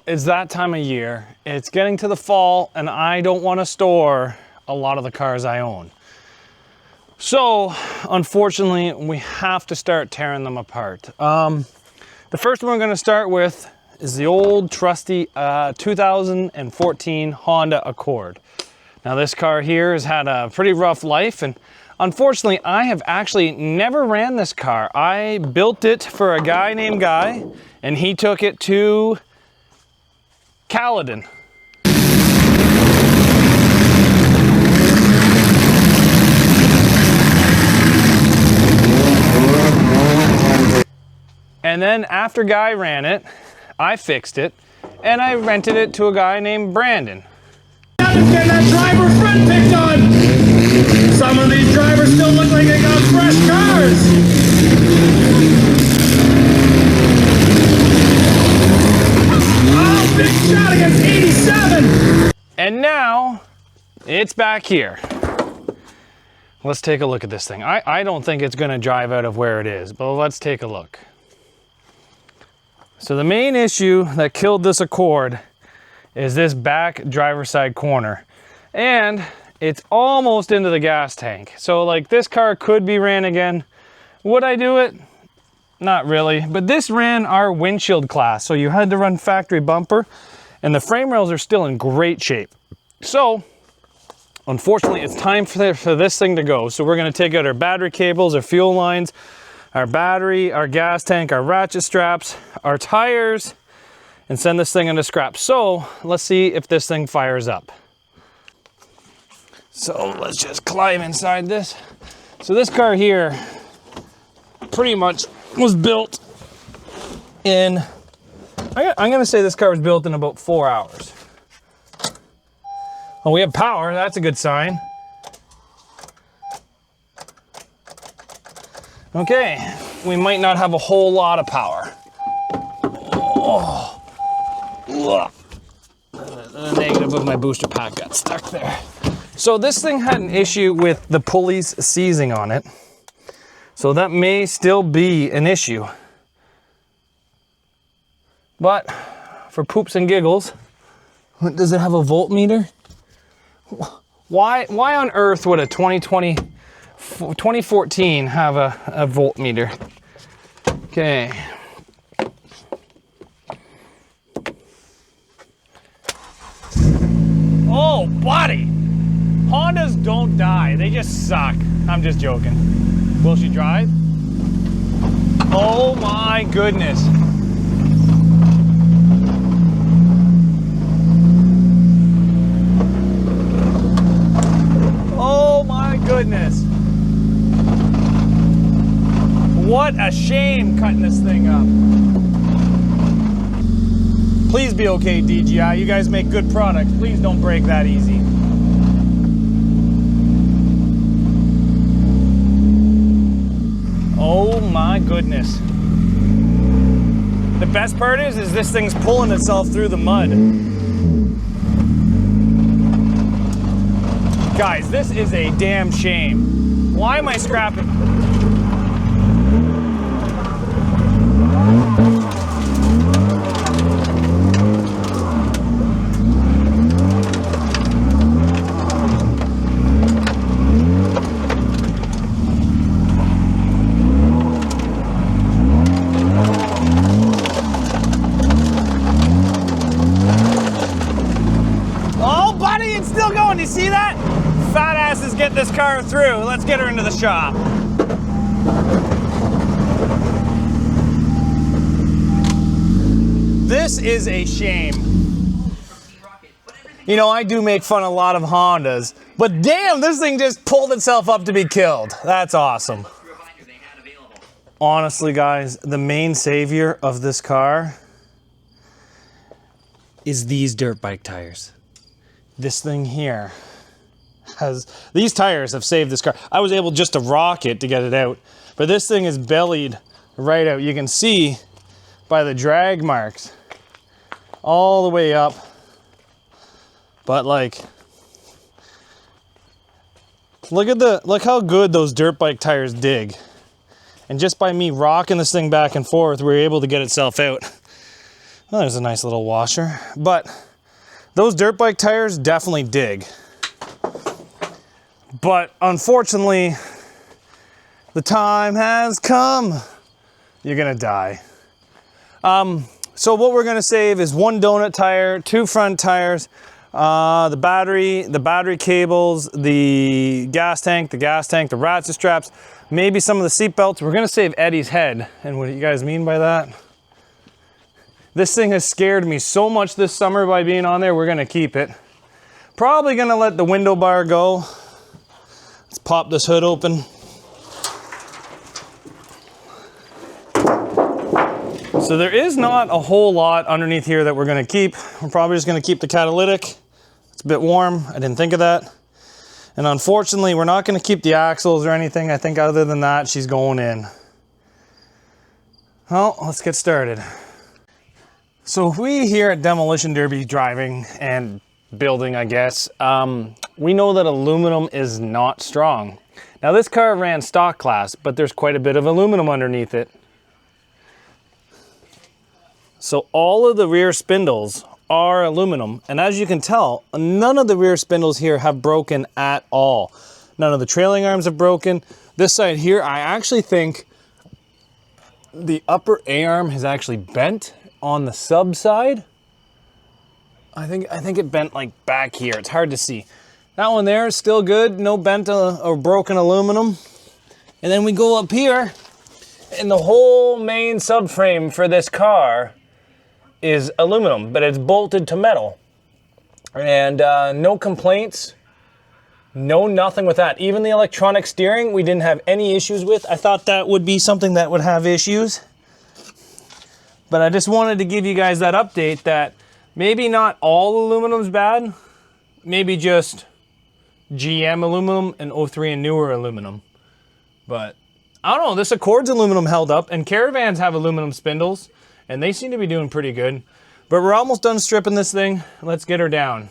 it's that time of year. It's getting to the fall and I don't want to store a lot of the cars I own. So unfortunately, we have to start tearing them apart. The first one we're going to start with is the old trusty 2014 Honda Accord. Now this car here has had a pretty rough life, and unfortunately I have actually never ran this car. I built it for a guy named Guy, and he took it to Caledon. And then after Guy ran it, I fixed it, and I rented it to a guy named Brandon. Get that driver front picked on! Some of these drivers still look like they got fresh cars! Oh, big shot against 87! And now, it's back here. Let's take a look at this thing. I don't think it's gonna drive out of where it is, but let's take a look. So the main issue that killed this Accord is this back driver's side corner, and it's almost into the gas tank. So like, this car could be ran again. Would I do it? Not really, but this ran our windshield class, so you had to run factory bumper, and the frame rails are still in great shape. So unfortunately, it's time for this thing to go. So we're going to take out our battery cables, our fuel lines, our battery, our gas tank, our ratchet straps, our tires, and send this thing into scrap. So let's see if this thing fires up. So let's just climb inside this. So this car here pretty much was built in, I'm gonna say this car was built in about 4 hours. Oh, we have power, that's a good sign. Okay, we might not have a whole lot of power. Oh. The negative of my booster pack got stuck there. So this thing had an issue with the pulleys seizing on it. So that may still be an issue. But for poops and giggles, does it have a voltmeter? Why on earth would a 2014 have a voltmeter? Okay. Oh, buddy! Hondas don't die, they just suck. I'm just joking. Will she drive? Oh my goodness. Oh my goodness. What a shame cutting this thing up. Please be okay, DJI. You guys make good products. Please don't break that easy. Oh my goodness. The best part is this thing's pulling itself through the mud. Guys, this is a damn shame. Why am I scrapping? You see that? Fat asses get this car through. Let's get her into the shop. This is a shame. You know, I do make fun of a lot of Hondas, but damn, this thing just pulled itself up to be killed. That's awesome. Honestly, guys, the main savior of this car is these dirt bike tires. This thing here these tires have saved this car. I was able just to rock it to get it out, but this thing is bellied right out. You can see by the drag marks all the way up, but like, look how good those dirt bike tires dig. And just by me rocking this thing back and forth, we were able to get itself out. Oh, there's a nice little washer. But those dirt bike tires definitely dig. But unfortunately, the time has come. You're gonna die. So what we're gonna save is 1 donut tire, 2 front tires, the battery cables, the gas tank, the ratchet straps, maybe some of the seat belts. We're gonna save Eddie's head. And what do you guys mean by that? This thing has scared me so much this summer by being on there. We're gonna keep it. Probably gonna let the window bar go. Let's pop this hood open. So there is not a whole lot underneath here that we're gonna keep. We're probably just gonna keep the catalytic. It's a bit warm, I didn't think of that. And unfortunately, we're not gonna keep the axles or anything. I think other than that, she's going in. Well, let's get started. So we here at Demolition Derby driving and building, I guess, we know that aluminum is not strong. Now this car ran stock class, but there's quite a bit of aluminum underneath it. So all of the rear spindles are aluminum, and as you can tell, none of the rear spindles here have broken at all. None of the trailing arms have broken. This side here, I actually think the upper A-arm has actually bent on the sub side. I think it bent like back here. It's hard to see. That one there is still good, no bent or broken aluminum. And then we go up here, and the whole main subframe for this car is aluminum, but it's bolted to metal. And no complaints, no nothing with that. Even the electronic steering, we didn't have any issues with. I thought that would be something that would have issues. But I just wanted to give you guys that update that maybe not all aluminum's bad, maybe just GM aluminum and 03 and newer aluminum. But I don't know, this Accord's aluminum held up, and Caravans have aluminum spindles, and they seem to be doing pretty good. But we're almost done stripping this thing. Let's get her down.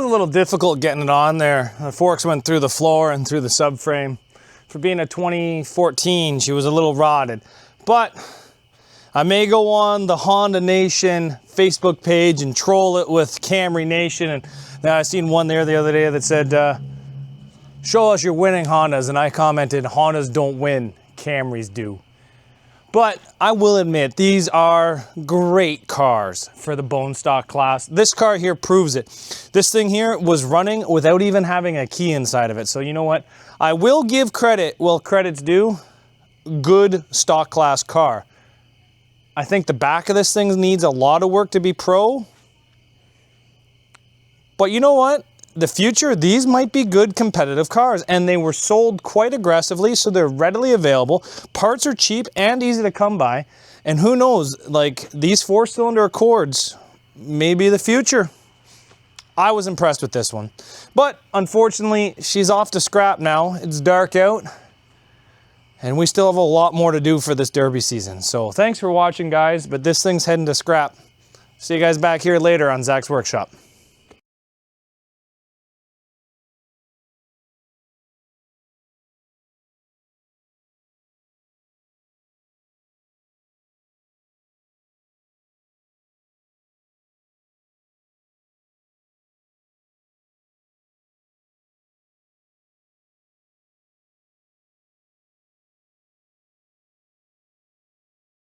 was a little difficult getting it on there. The forks went through the floor and through the subframe. For being a 2014, she was a little rotted. But I may go on the Honda Nation Facebook page and troll it with Camry Nation. And I seen one there the other day that said, show us your winning Hondas, and I commented, Hondas don't win, Camrys do. But I will admit, these are great cars for the bone stock class. This car here proves it. This thing here was running without even having a key inside of it. So you know what? I will give credit, well, credit's due. Good stock class car. I think the back of this thing needs a lot of work to be pro. But you know what? The future, these might be good competitive cars, and they were sold quite aggressively, so they're readily available. Parts are cheap and easy to come by. And who knows, like these 4-cylinder Accords may be the future. I was impressed with this one. But unfortunately, she's off to scrap now. It's dark out. And we still have a lot more to do for this Derby season. So thanks for watching, guys, but this thing's heading to scrap. See you guys back here later on Zach's Workshop.